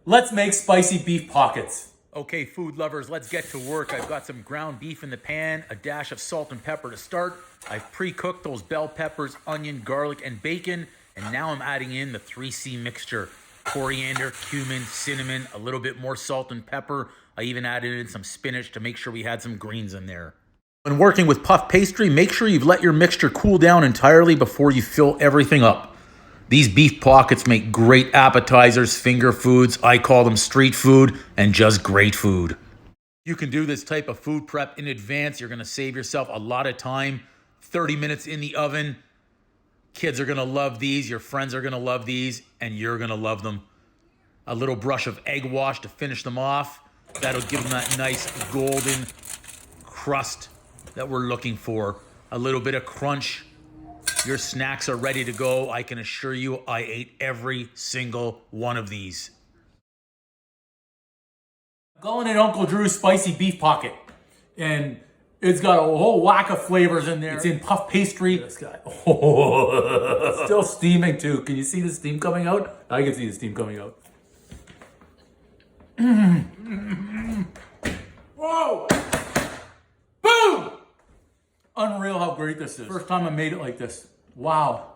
Let's make spicy beef pockets. Okay, food lovers, let's get to work. I've got some ground beef in the pan, a dash of salt and pepper to start. I've pre-cooked those bell peppers, onion, garlic, and bacon. And now I'm adding in the 3C mixture. Coriander, cumin, cinnamon, a little bit more salt and pepper. I even added in some spinach to make sure we had some greens in there. When working with puff pastry, make sure you've let your mixture cool down entirely before you fill everything up. These beef pockets make great appetizers, finger foods, I call them street food, and just great food. You can do this type of food prep in advance. You're gonna save yourself a lot of time. 30 minutes in the oven. Kids are gonna love these, your friends are gonna love these, and you're gonna love them. A little brush of egg wash to finish them off. That'll give them that nice golden crust that we're looking for. A little bit of crunch. Your snacks are ready to go. I can assure you I ate every single one of these. I'm calling it Uncle Drew's spicy beef pocket. And it's got a whole whack of flavors in there. It's in puff pastry. This guy. Oh, it's still steaming too. Can you see the steam coming out? I can see the steam coming out. Whoa! Boom! Unreal how great this is. First time I made it like this. Wow.